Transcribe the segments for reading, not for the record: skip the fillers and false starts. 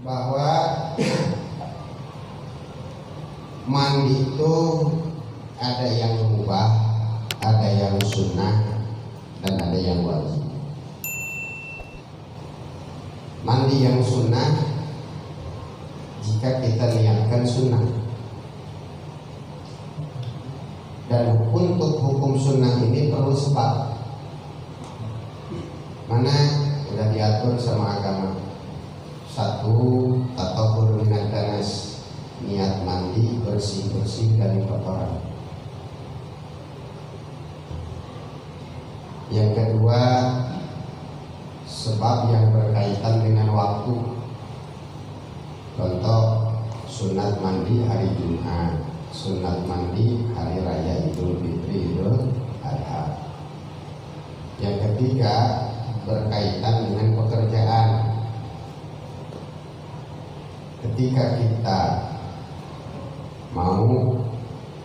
bahwa mandi itu ada yang mubah, ada yang sunnah, dan ada yang wajib. Mandi yang sunnah jika kita niatkan sunnah, dan untuk hukum sunnah ini perlu sebab. Mana sudah diatur sama agama. Satu, tatahur minad danas, niat mandi bersih-bersih dari kotoran. Yang kedua, sebab yang berkaitan dengan waktu. Contoh, sunat mandi hari Jumat, sunat mandi hari raya Idul Fitri, Idul Adha. Yang ketiga, berkaitan dengan pekerjaan. Ketika kita mau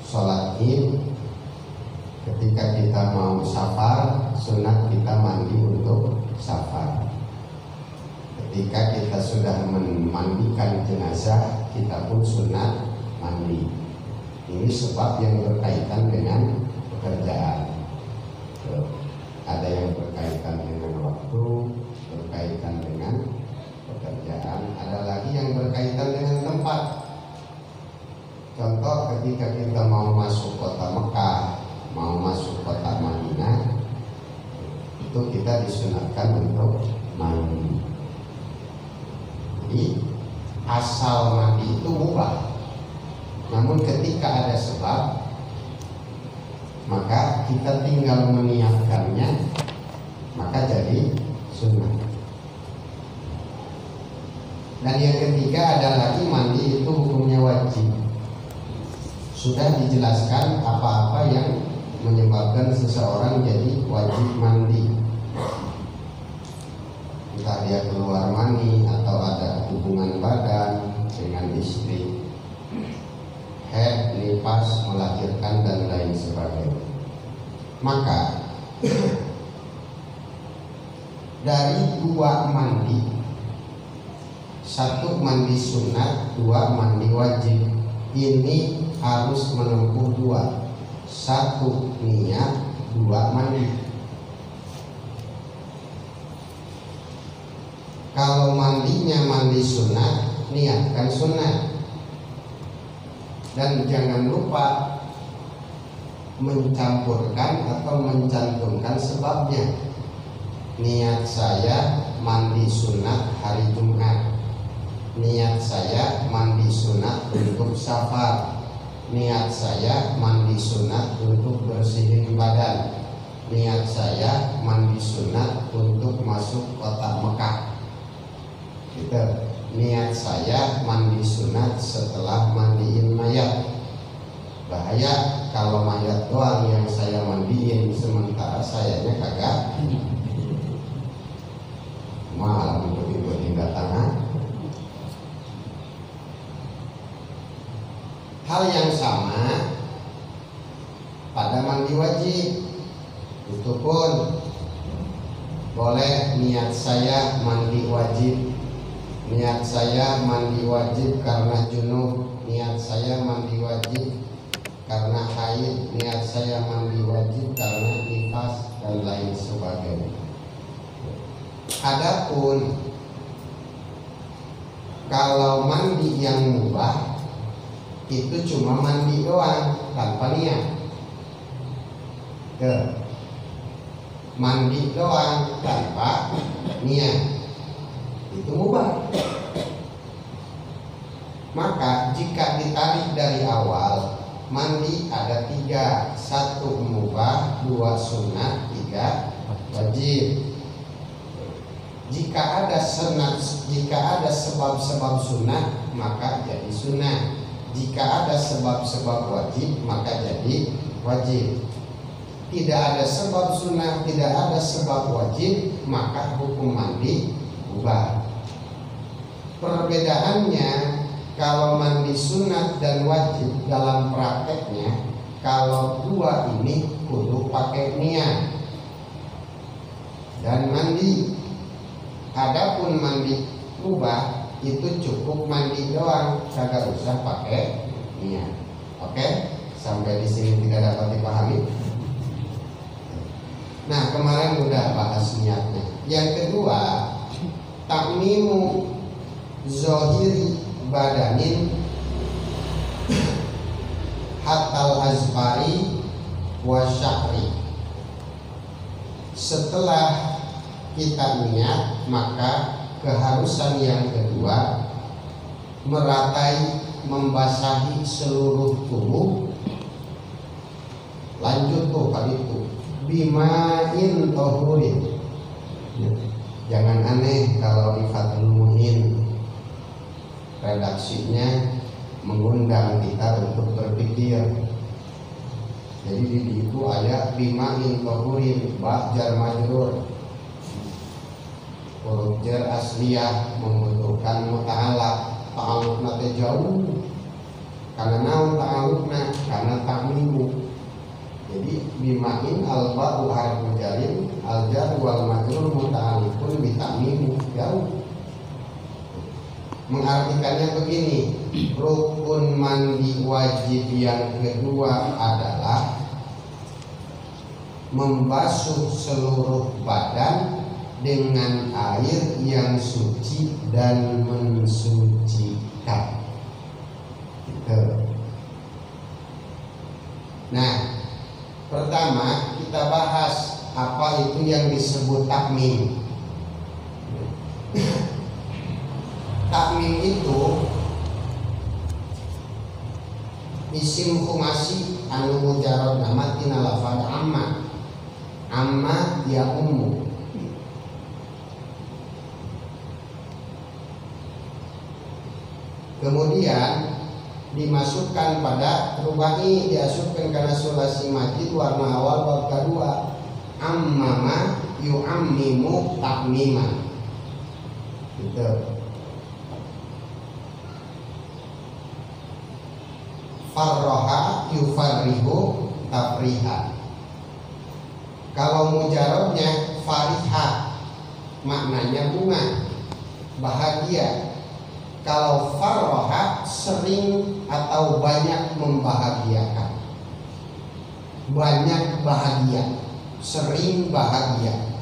sholat id, ketika kita mau safar, sunat kita mandi untuk safar. Ketika kita sudah memandikan jenazah, kita pun sunat mandi. Ini sebab yang berkaitan dengan pekerjaan. Ada yang berkaitan dengan waktu, berkaitan dengan pekerjaan, ada lagi yang berkaitan dengan tempat. Contoh, ketika kita mau masuk kota Mekah, mau masuk kota Madinah, itu kita disunatkan untuk mandi. Jadi asal mandi itu mubah, namun ketika ada sebab, maka kita tinggal meniatkannya, maka jadi sunnah. Dan yang ketiga ada lagi, mandi itu hukumnya wajib. Sudah dijelaskan apa-apa yang menyebabkan seseorang jadi wajib mandi. Entah dia keluar mani atau ada hubungan badan dengan istri, haid, nifas, melahirkan, dan lain sebagainya. Maka dari dua mandi, satu mandi sunat, dua mandi wajib, ini harus menempuh dua. Satu niat, dua mandi. Kalau mandinya mandi sunat, niatkan sunat. Dan jangan lupa mencampurkan atau mencantumkan sebabnya. Niat saya mandi sunat hari Jumat, niat saya mandi sunat untuk safar, niat saya mandi sunat untuk bersihin badan, niat saya mandi sunat untuk masuk kota Mekah. Gitu. Niat saya mandi sunat setelah mandiin mayat. Bahaya kalau mayat doang yang saya mandiin, sementara sayanya kagak. Malah begitu tinggal tangan. Hal yang sama pada mandi wajib, itu pun boleh niat saya mandi wajib, niat saya mandi wajib karena junub, niat saya mandi wajib karena haid, niat saya mandi wajib karena nifas, dan lain sebagainya. Adapun kalau mandi yang mubah, itu cuma mandi doang tanpa niat. Mandi doang tanpa niat, itu mubah. Maka jika ditarik dari awal, mandi ada tiga: satu mubah, dua sunat, tiga wajib. Jika ada sebab-sebab sunat, maka jadi sunat. Jika ada sebab-sebab wajib, maka jadi wajib. Tidak ada sebab sunnah, tidak ada sebab wajib, maka hukum mandi ubah. Perbedaannya, kalau mandi sunat dan wajib dalam prakteknya, kalau dua ini kudu pakai niat dan mandi. Adapun mandi ubah itu cukup mandi doang, kagak usah pakai niat. Oke, sampai di sini tidak dapat dipahami. Nah, kemarin udah bahas niatnya. Yang kedua, takmimu zohiri badanin hatal azfari wa syahri. Setelah kita niat, maka keharusan yang kedua meratai, membasahi seluruh tubuh. Lanjut tuh kali itu bima'in tohurin. Jangan aneh kalau di Fathul Muin redaksinya mengundang kita untuk berpikir. Jadi di itu ayat bima'in tohurin ba jar majrur, huruf jar asliyah membutuhkan muta'alaq. Ta'alluqna teh jauh. Karena naon ta'alluqna? Karena ta'mimu. Jadi bima'in al-ba'u harfu jarin al-jar wal majrur muta'alliqun bi ta'mimu, jauh. Mengartikannya begini, rukun mandi wajib yang kedua adalah membasuh seluruh badan dengan air yang suci dan mensucikan. Gitu. Nah, pertama kita bahas apa itu yang disebut takmim. Takmim itu isim khumasi anu mujarrad nama tina lafaz amma ya ummu. Kemudian dimasukkan pada rubai, diasupkan karena sulasi majid warna awal bab kedua, ammama yu'ammimu takmima. Gitu. Farroha yufarrihu tafriha. Kalau mujarabnya fariha, maknanya bunga, bahagia. Kalau farroha sering atau banyak membahagiakan, banyak bahagia, sering bahagia.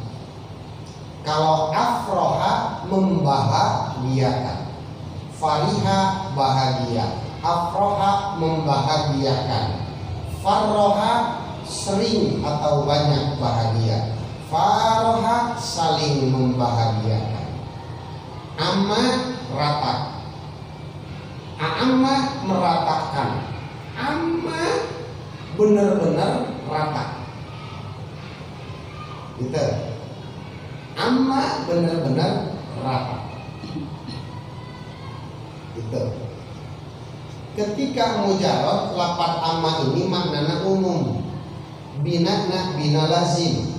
Kalau afroha membahagiakan, fariha bahagia, afroha membahagiakan, farroha sering atau banyak bahagia, faroha saling membahagiakan, amma rata. Amma meratakan, amma benar-benar rata. Gitu. Amma benar-benar rata. Gitu. Ketika mujarrad lafaz amma ini maknanya umum, binana bina lazim.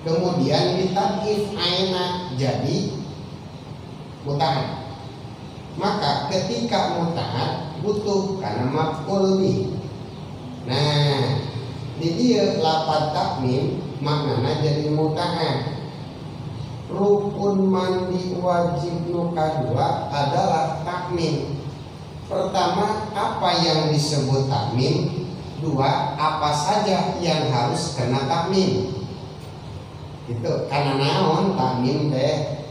Kemudian ditadif aina jadi muta'ad. Maka ketika muta'ad butuh karena maf'ul bih. Nah, di dia lafaz takmim maknanya jadi muta'ad. Rukun mandi wajib nu kedua adalah takmim. Pertama, apa yang disebut takmim? Dua, apa saja yang harus kena takmim? Itu karena naon takmim teh.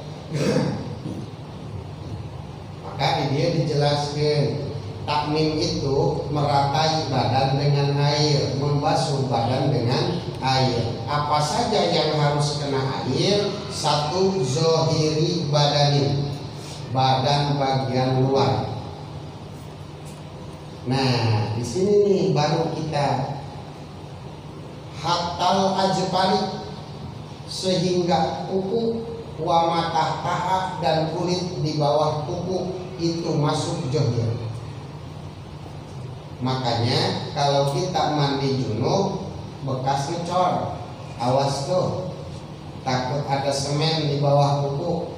Maka dia dijelaskan takmim itu meratai badan dengan air, membasuh badan dengan air. Apa saja yang harus kena air? Satu, zohiri badanin, badan bagian luar. Nah, di sini nih baru kita hatal ajpari, sehingga kuku wa matahtaha dan kulit di bawah kuku itu masuk zohir. Makanya kalau kita mandi junub bekas ngecor, awas tuh, takut ada semen di bawah kuku.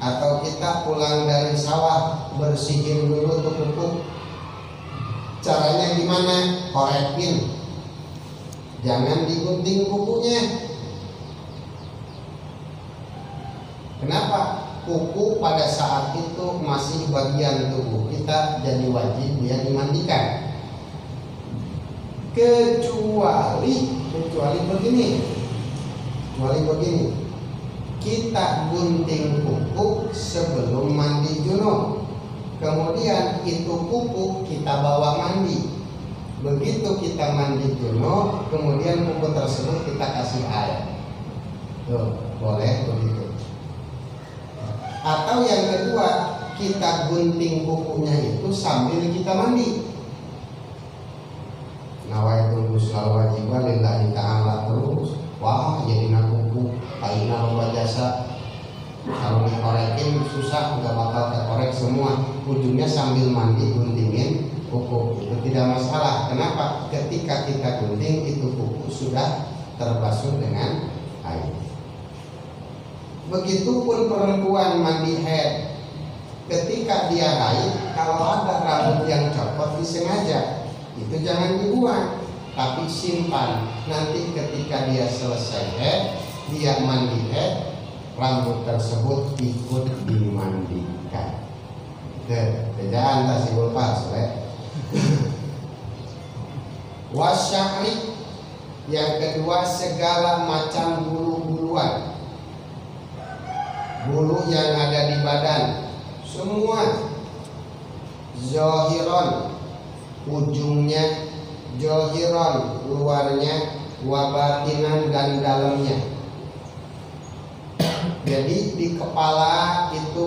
Atau kita pulang dari sawah bersihin dulu tuh kuku. Caranya gimana? Korekin, jangan digunting kukunya. Kenapa? Kuku pada saat itu masih bagian tubuh kita, jadi wajib dia dimandikan. Kecuali begini, kita gunting kuku sebelum mandi junub, kemudian itu kuku kita bawa mandi. Begitu kita mandi junub, kemudian kuku tersebut kita kasih air. Tuh, boleh begitu. Atau yang kedua, kita gunting kukunya itu sambil kita mandi. Nawaitul ghusla wajiban lillahi ta'ala terus. Wah, jadi kuku aina loba jasa. Kalau dikorekin susah, nggak bakal terkorek semua. Ujungnya sambil mandi guntingin kuku, itu tidak masalah. Kenapa? Ketika kita gunting itu kuku sudah terbasuh dengan air. Begitupun perempuan mandi haid, ketika dia haid, kalau ada rambut yang copot disengaja, itu jangan dibuang, tapi simpan. Nanti ketika dia selesai haid, dia mandi haid, rambut tersebut ikut dimandikan. Kerjaan tasibul fasl. Wasya'ri, yang kedua segala macam bulu-buluan, bulu yang ada di badan semua. Zohiron, ujungnya, zohiron, luarnya, wabatinan, dan dalamnya. Jadi di kepala itu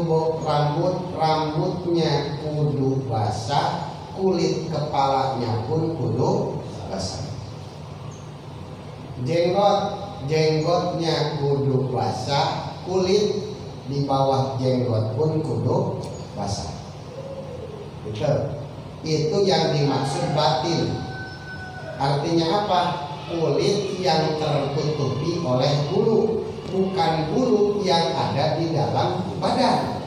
rambutnya kudu basah, kulit kepalanya pun kudu basah. Jenggotnya kudu basah, kulit di bawah jenggot pun kudu basah. Itu yang dimaksud batin. Artinya apa? Kulit yang tertutupi oleh bulu, bukan bulu yang ada di dalam badan.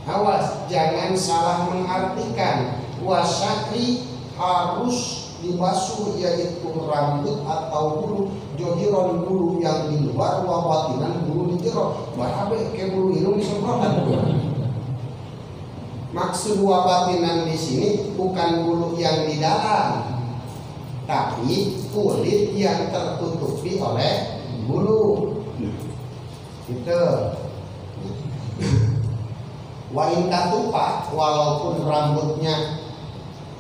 Awas, jangan salah mengartikan. Wasya'ri harus dibasuh, yaitu rambut atau bulu. Johiron, bulu yang di luar, wabatinan, bulu di jero. Barabe ke bulu hidung disemprotan. Maksud wabatinan di sini bukan bulu yang di dalam, tapi kulit yang tertutupi oleh bulu. Gitu. Wa in katupa, walaupun rambutnya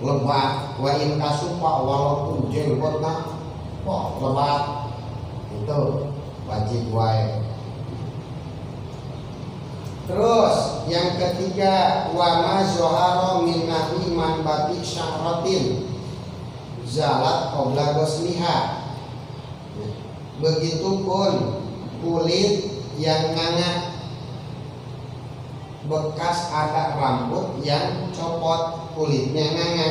lebat, wa in kasupa, walaupun jenggotnya lebat, itu wajib wae. Terus yang ketiga, wa ma zoharo min nahwi man batik syahratin zalat qabla ghusliha. Begitupun kulit yang nganga, bekas ada rambut yang copot, kulitnya nganga,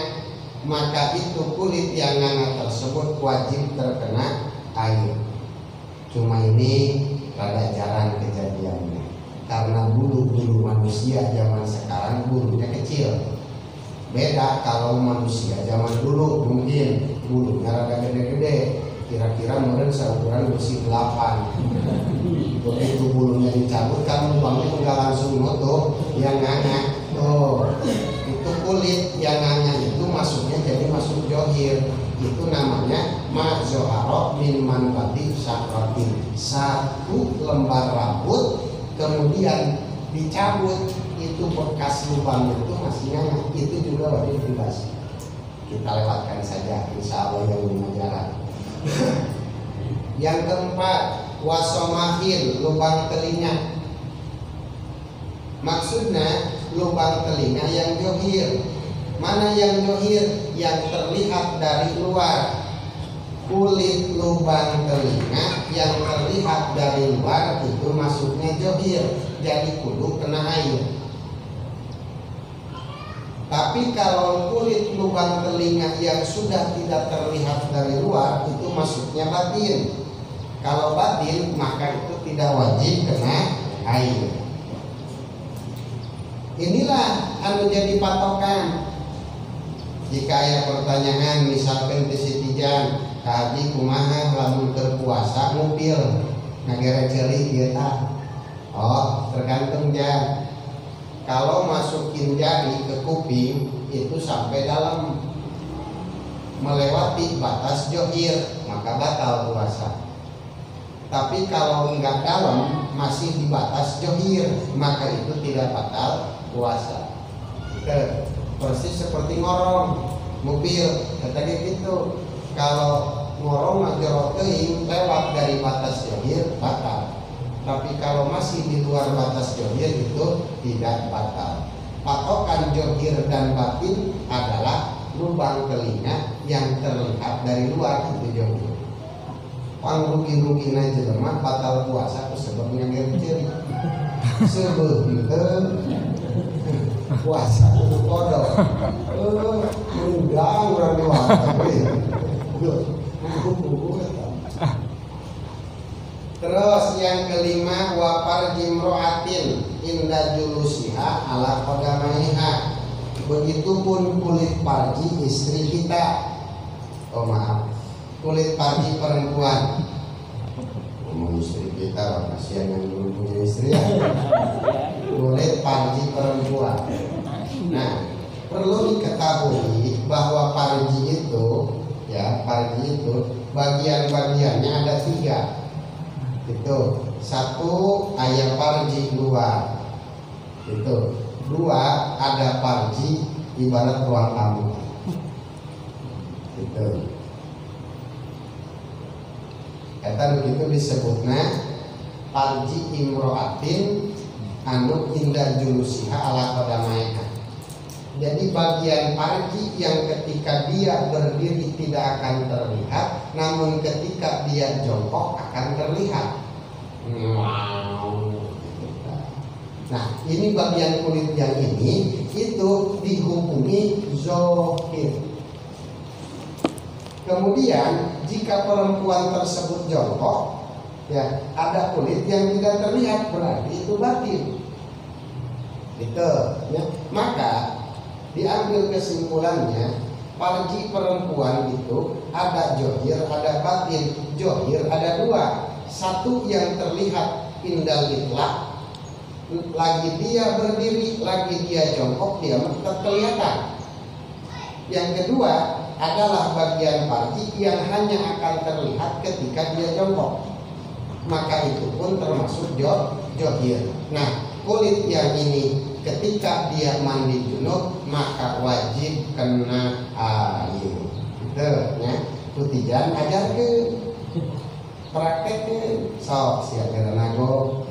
maka itu kulit yang nganga tersebut wajib terkena air. Cuma ini rada jarang kejadiannya, karena bulu-bulu manusia zaman sekarang bulunya kecil. Beda kalau manusia zaman dulu, mungkin bulunya rada gede-gede, kira-kira mungkin seukuran besi 8. Begitu bulunya dicabut kan lubangnya enggak langsung nutup, yang nganga. Oh, itu kulit yang nganga itu masuknya jadi masuk johir. Itu namanya ma zoharo min manbati syahratin. Satu lembar rambut kemudian dicabut, itu bekas lubang itu masih nganga, itu juga wajib dibasuh. Kita lewatkan saja, insya Allah yang mengajaran. Yang keempat, wasomahin, lubang telinga. Maksudnya lubang telinga yang johir. Mana yang johir? Yang terlihat dari luar. Kulit lubang telinga yang terlihat dari luar itu masuknya johir, jadi kudu kena air. Tapi kalau kulit lubang telinga yang sudah tidak terlihat dari luar itu masuknya batin. Kalau batin maka itu tidak wajib kena air. Inilah anu jadi patokan. Jika ada pertanyaan misalkan tisitijan kaji kumaha lamun berpuasa mobil ngagere ceuli ieu tah tergantung jam. Kalau masukin jari ke kuping itu sampai dalam, melewati batas johir, maka batal puasa. Tapi kalau enggak dalam, masih di batas johir, maka itu tidak batal puasa. Persis seperti ngorong mobil, katanya gitu. Kalau ngorong ngajero teuing lewat dari batas johir, batal. Tapi kalau masih di luar batas johir itu tidak batal. Patokan johir dan batin adalah lubang telinga yang terlihat dari luar, itu johir. Pangrugi-rugi aja lemah batal puasa itu sebabnya ciri. Sebetulnya puasa itu kodok. Undang orang dewasa. Terus yang kelima, wa farji imra'atin inda julusiha ala qadamaiha. Begitupun kulit farji istri kita. Oh maaf, kulit farji perempuan. Ngomong istri kita, kasihan yang belum punya istri ya. Kulit farji perempuan. Nah, perlu diketahui bahwa farji itu, ya farji itu bagian-bagiannya ada 3. Itu 1 ayat farji luar, itu 2 ada farji ibarat ruang tamu, itu kata begitu disebutnya farji imro'atin anu indah julusiha ala qadamaiha. Jadi bagian farji yang ketika dia berdiri tidak akan terlihat, namun ketika dia jongkok akan terlihat. Nah, ini bagian kulit yang ini itu dihukumi zohir. Kemudian jika perempuan tersebut jongkok, ya ada kulit yang tidak terlihat, berarti itu batin. Itu, ya. Maka diambil kesimpulannya, farji perempuan itu ada johir, ada batin. Johir ada 2, 1 yang terlihat indal itlaq, lagi dia berdiri, lagi dia jongkok, dia tetap kelihatan. Yang kedua adalah bagian farji yang hanya akan terlihat ketika dia jongkok, maka itu pun termasuk johir. Nah, kulit yang ini ketika dia mandi junub maka wajib kena air. Gitu ya. Putijan ajarkeun. Prakteknya sok sia gara nago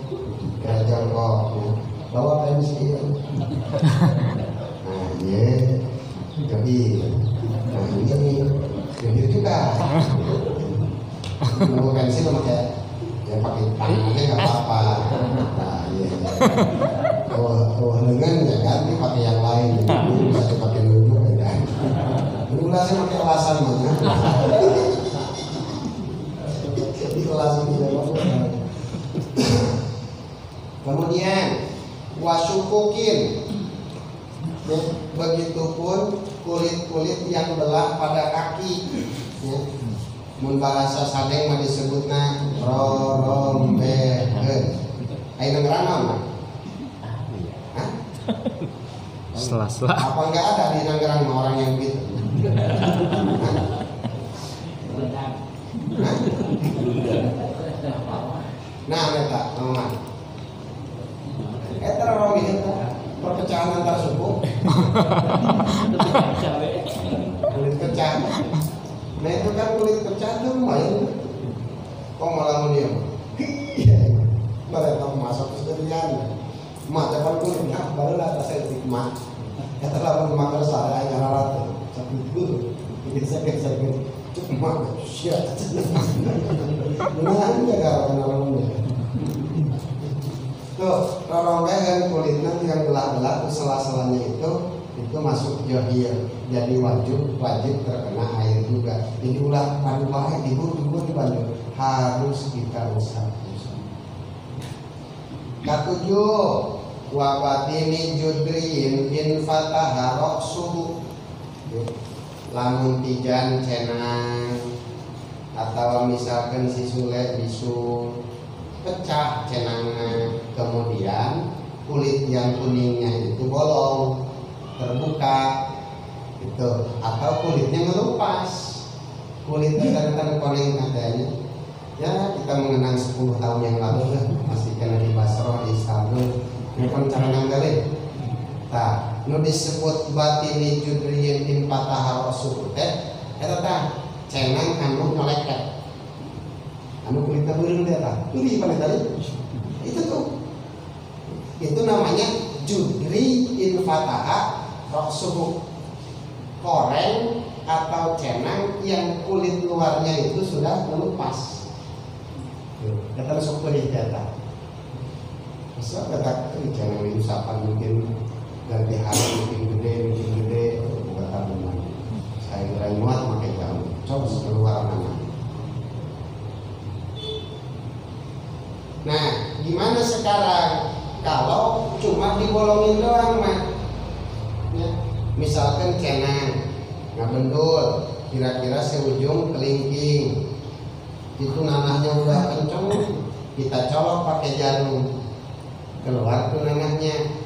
gara jongkok ya. Bawa pensil. Nah, ye. Jadi nah ini juga. Bawa pensil pakai ya pakai tangannya enggak apa-apa. Nah, iya. Oh, lengan ya ganti pakai yang lain, ini bisa dipakai nunjuk ya kan. Dulu saya pakai alasan mana? Di kelas ini kemudian wasukukin, ya, begitupun kulit-kulit yang belah pada kaki, ya. Mun bahasa sadeng mah disebutna rorombeheun. Ayeuna ngaranna mah Sela-sela. apa enggak ada di Nanggerang orang yang gitu? Nah, eta ngomong. Eta orang gitu, perpecahan antar suku. Kulit pecah. Nah itu kan kulit pecah tuh lumayan. Kok malah mau diam? Mereka masuk ke sekalian. Mak dapat kulitnya baru lah saya mak. Kata lah mak kesal aja rata. Tapi itu ini sakit. Cuma siap. Nah ini agak kenal-kenalnya. Tuh, roronggan kulitnya yang belah-belah sela-selanya itu masuk johir. Jadi wajib terkena air juga. Jadi ulah padu baik ibu dibantu harus kita usap. Ketujuh, wabatini judrin in fataha roksuhu, lamun tijan cenang atau misalkan si sule bisu pecah cenangnya, kemudian kulit yang kuningnya itu bolong, terbuka gitu, atau kulitnya ngelupas, kulitnya dan koneng katanya. Ya kita mengenang 10 tahun yang lalu masih kena di Basra di Istanbul, ini kan carangan kali. Nah, nu disebut batini judriyin in patahar rasul teh eta tah cenang anu ngeleket, anu kulitnya beureung teh tah uri pada tadi itu namanya judri in fataha rasul, koreng atau cenang yang kulit luarnya itu sudah melupas. Kata sok perih data. Masa kata jangan diusahakan mungkin ganti hari mungkin gede, bukan tabungan. Saya kira muat makai jauh. Coba keluar mana. Nah, gimana sekarang kalau cuma dibolongin doang, mah? Ya, misalkan cenang, ngabendul, kira-kira seujung kelingking. Itu nanahnya udah kenceng, kita colok pakai jarum, keluar tuh nanahnya.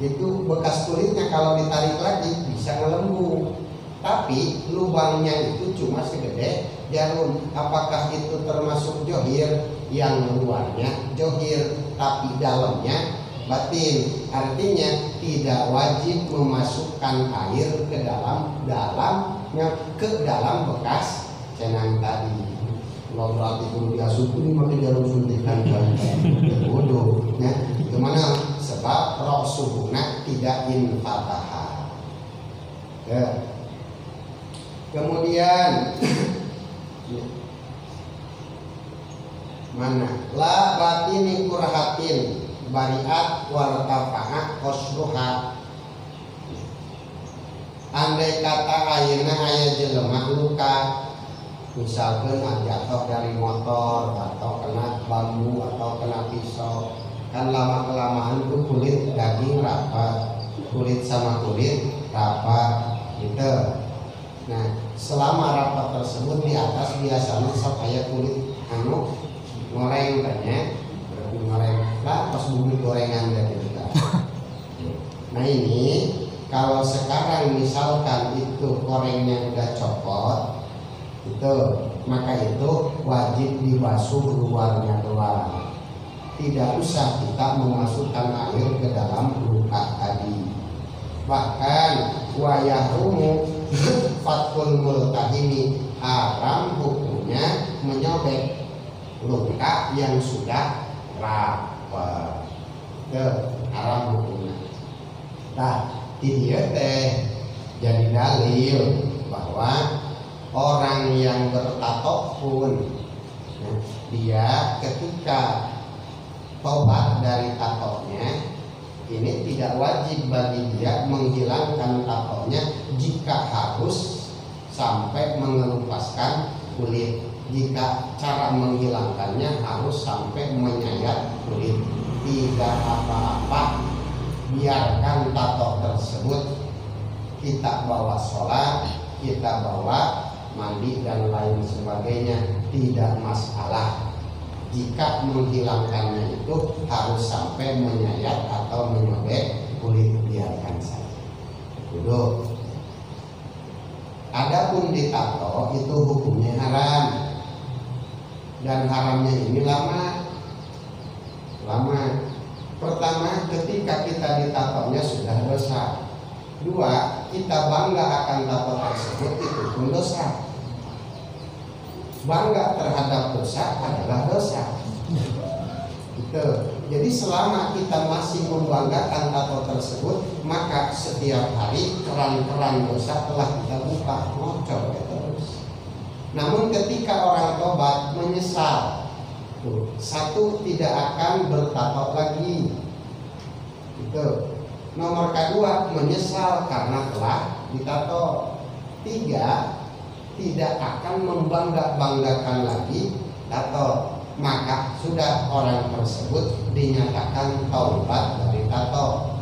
Itu bekas kulitnya kalau ditarik lagi bisa ngelembung, tapi lubangnya itu cuma segede jarum. Apakah itu termasuk johir? Yang luarnya johir tapi dalamnya batin, artinya tidak wajib memasukkan air ke dalam bekas cenang tadi. Kalau berarti kudu diasup ini pakai jarum suntikan bodoh ya. Gimana? Sebab roh subuhna tidak infataha. Ya. Kemudian mana? La batini kurhatin bariat wartafa'a qasruha. Andai kata ayeuna aya jelema luka, misalkan jatuh dari motor atau kena bambu atau kena pisau, kan lama kelamaan tuh kulit daging rapat, kulit sama kulit rapat gitu. Nah, selama rapat tersebut di atas biasanya supaya kulit anu goreng tanya, berarti goreng lah pas bumbu gorengan dari kita. Nah ini kalau sekarang misalkan itu gorengnya udah copot itu, maka itu wajib dibasuh luarnya doang, tidak usah kita memasukkan air ke dalam luka tadi. Bahkan wayahrumu fatkul multahimi, haram hukumnya menyobek luka yang sudah rapat, haram hukumnya. Nah dia teh jadi dalil bahwa orang yang bertato pun dia ketika tobat dari tatonya ini tidak wajib bagi dia menghilangkan tatonya jika harus sampai mengelupaskan kulit. Jika cara menghilangkannya harus sampai menyayat kulit, tidak apa-apa, biarkan tato tersebut, kita bawa sholat, kita bawa mandi dan lain sebagainya, tidak masalah. Jika menghilangkannya itu harus sampai menyayat atau menyobek kulit, biarkan saja dulu. Adapun ditato itu hukumnya haram, dan haramnya ini lama. Pertama, ketika kita ditatonya sudah dosa. Dua, kita bangga akan tato tersebut, itu pun dosa. Bangga terhadap dosa adalah dosa. Gitu. Jadi selama kita masih membanggakan tato tersebut, maka setiap hari keran-keran dosa telah kita buka, ngocor terus. Namun ketika orang tobat menyesal, satu, tidak akan bertato lagi. Gitu. Nomor kedua, menyesal karena telah ditato. Tiga, tidak akan membangga-banggakan lagi tato, maka sudah orang tersebut dinyatakan taubat dari tato.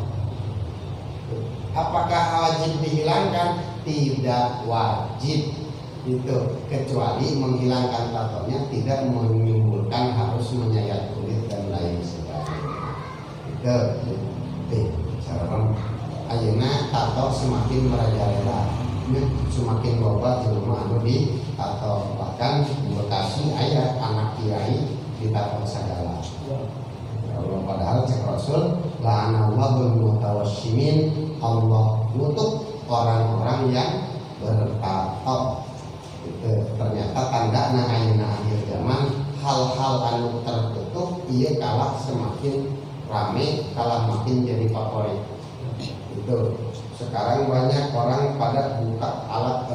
Apakah wajib dihilangkan? Tidak wajib. itu, kecuali menghilangkan tatonya tidak menimbulkan harus menyayat kulit dan lain sebagainya. Itu cara ayeuna tato semakin merajalela, semakin loba jelema anu di tato, bahkan di Bekasi aya anak kiai ditato segala. Padahal cek Rasul, la'anallahu mutawassimin, Allah nutup orang-orang yang bertato. Ternyata tanda ayeuna akhir zaman hal-hal anu tertutup ieu kalah semakin rame, kalah makin jadi favorit. Itu sekarang banyak orang pada buka alat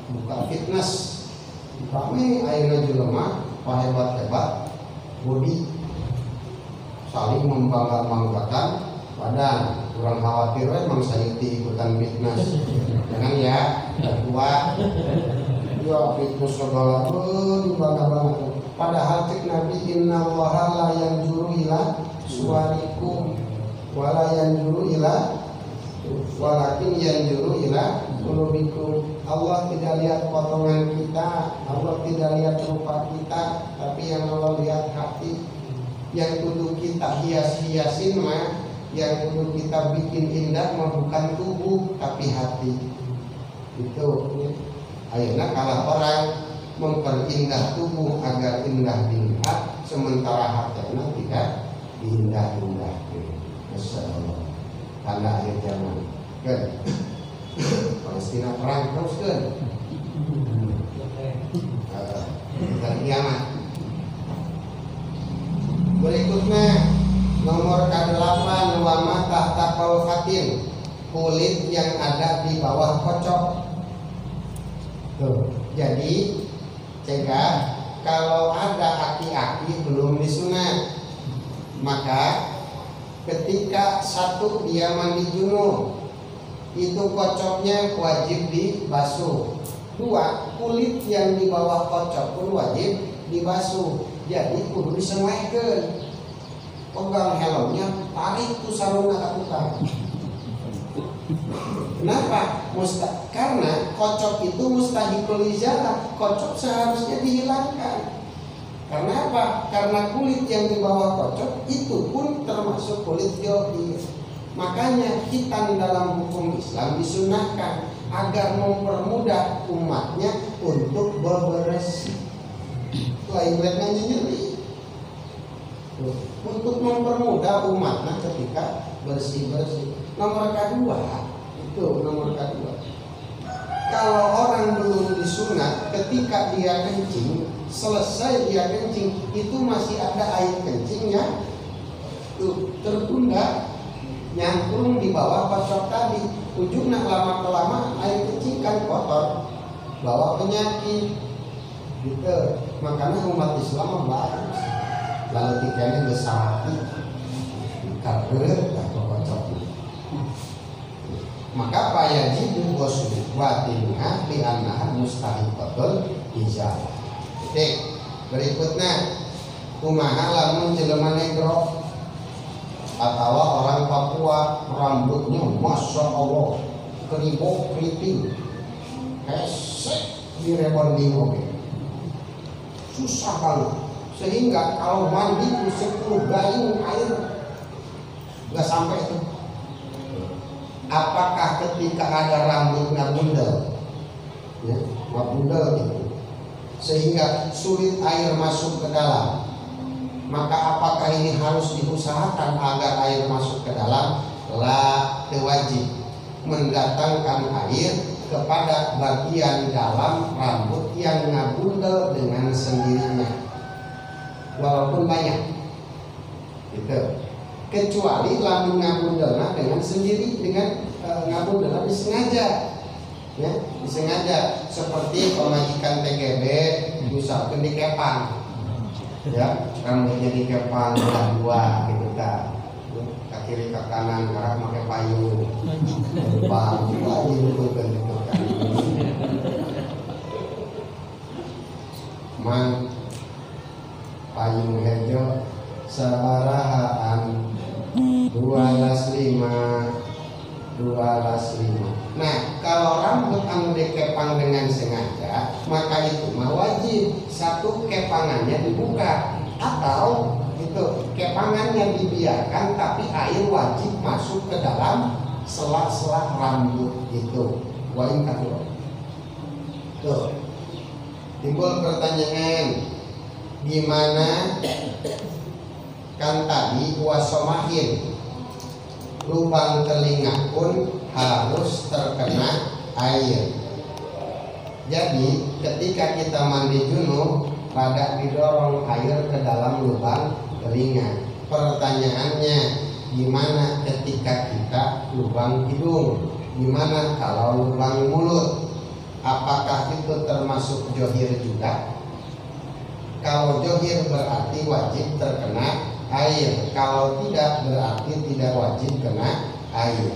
buka fitness, rame ayeuna jelema hebat-hebat body, saling membangga-banggakan badan. Kurang khawatir emang saya ikutan fitness, jangan ya kuat ya fitness segala dibangga-banggakan. Padahal cek Nabi, innallaha la yanzuru ila suwarikum wala yanzuru ila walakin yanzuru ila qulubikum. Allah tidak lihat potongan kita, Allah tidak lihat rupa kita, tapi yang Allah lihat hati. Yang kudu kita hias-hiasin mah, yang kudu kita bikin indah mah bukan tubuh tapi hati. Itu ayeuna kalah orang memperindah tubuh agar indah dilihat, sementara hatina tidak diindah-indah. Masyaallah. Tanda akhir zaman. Kan? Palestina perang terus kan? Kita kiamat. Berikutnya nomor ke-8, wa ma tahta qalfatin, kulit yang ada di bawah kocok. Tuh. Jadi cegah kalau ada aki-aki belum disunat, maka ketika satu dia mandi junub, itu kocoknya wajib dibasuh. Dua, kulit yang di bawah kocok pun wajib dibasuh. Jadi kudu disemaikan. Pegang helmnya, tarik tuh sarungna ka tukang. Kenapa? Karena kocok itu mustahikul izalah, kocok seharusnya dihilangkan. Karena apa? Karena kulit yang di bawah kocok itu pun termasuk kulit jodi. Makanya hitam dalam hukum Islam disunahkan agar mempermudah umatnya untuk bebersih. Lain-lainnya nyeri. Untuk mempermudah umatnya ketika bersih-bersih. Nomor kedua, kalau orang belum disunat, ketika dia kencing, selesai dia kencing, itu masih ada air kencingnya tertunda, nyangkung di bawah kocok tadi. Ujungnya lama-lama air kencing kan kotor, bawa penyakit. Gitu. Makanya umat Islam bagus. Lalu tikanya besar hati, kaget atau kocok. Maka payajibu ghusl batinha bi annaha mustahiqatul izalah. Berikutnya kumaha lamun jelema negro atau orang Papua rambutnya masya Allah keribok keriting hesek di rebonding oke, susah banget, sehingga kalau mandi 10 gayung air nggak sampai itu. Apakah ketika ada rambut ngabundel, ya, ngabundel gitu, sehingga sulit air masuk ke dalam, maka apakah ini harus diusahakan agar air masuk ke dalam? La, wajib mendatangkan air kepada bagian dalam rambut yang ngabundel dengan sendirinya, walaupun banyak. Gitu. Kecuali lamun ngabundelna dengan sendiri, dengan ngabundelna disengaja, ya, disengaja seperti pemajikan TGB misalkan dikepang, ya, rambutnya dikepang dua gitu kan, ke kiri ke kanan karena pakai payung, bang gitu kan. Man payung hejo sabarahaan 12.5 12.5. Nah, kalau rambut anu dikepang dengan sengaja, maka itu mah wajib satu kepangannya dibuka, atau itu kepangannya dibiarkan tapi air wajib masuk ke dalam sela-sela rambut itu. Wain katuh. Tuh. Timbul pertanyaan, gimana kan tadi wasomahin lubang telinga pun harus terkena air. Jadi ketika kita mandi junub, rada didorong air ke dalam lubang telinga. Pertanyaannya, gimana ketika kita lubang hidung? Gimana kalau lubang mulut? Apakah itu termasuk johir juga? Kalau johir berarti wajib terkena air. Kalau tidak berarti tidak wajib kena air.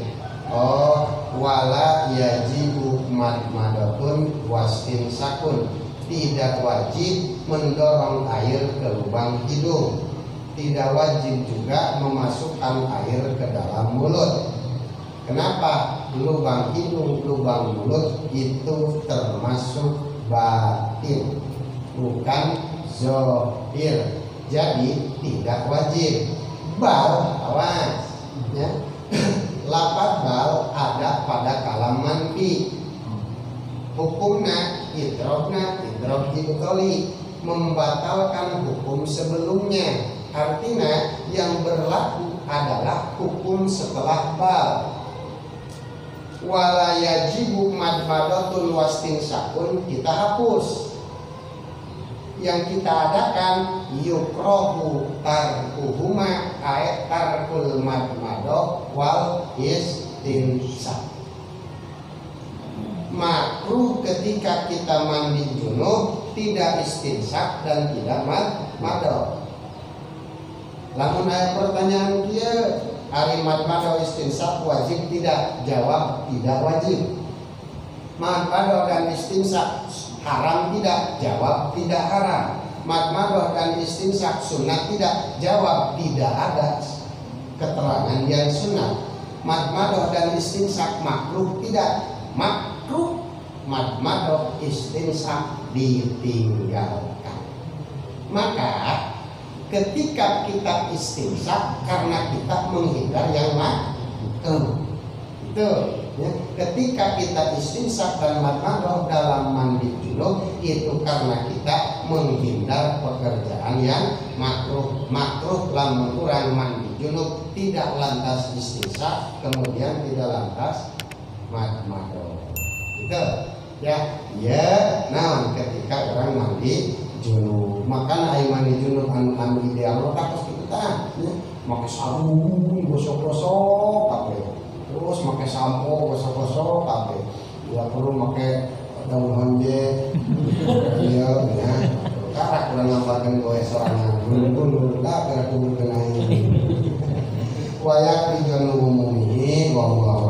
Oh, wala yajibu madmadatun wastinsakun. Tidak wajib mendorong air ke lubang hidung. Tidak wajib juga memasukkan air ke dalam mulut. Kenapa? Lubang hidung, lubang mulut itu termasuk batin, bukan zohir. Jadi tidak wajib. Bal, awas ya. Lafaz bal ada pada kalam manfi. Hukumnya idrob ibtoli, membatalkan hukum sebelumnya. Artinya yang berlaku adalah hukum setelah bal. Wala yajibu madmadatun wastinsakun kita hapus. Yang kita adakan yukrohu tarkuhuma ayat tarkul madmadah wal istinsak. Makruh ketika kita mandi junub tidak istinsak dan tidak madmadah. Lamun aya pertanyaan dia, ari madmadah istinsak wajib tidak? Jawab tidak wajib. Madmadah dan istinsak haram tidak? Jawab tidak haram. Madmadah dan istinsak sunat tidak? Jawab tidak ada keterangan yang sunat. Madmadah dan istinsak makruh tidak? Makruh. Madmadah istinsak ditinggalkan. Maka ketika kita istinsak karena kita menghindar yang makruh. Itu ya. Ketika kita istinsak dan madmadah dalam mandi junub itu karena kita menghindar pekerjaan yang makruh. Makruh lamun urang mandi junub tidak lantas istinsak kemudian tidak lantas madmadah. Gitu ya. Ya, nah ketika orang mandi junub, maka air mandi junub anu ideal tak pasti kita ya. Make sabun gosok-gosok kabeh. Terus pakai sampo gosok-gosok kabeh. Ya perlu pakai daun honje. Iya ya. Karak kurang ngabarkeun goe sorangan. Mun da keur kudu kenai. Wayak di junub umum ini wallahu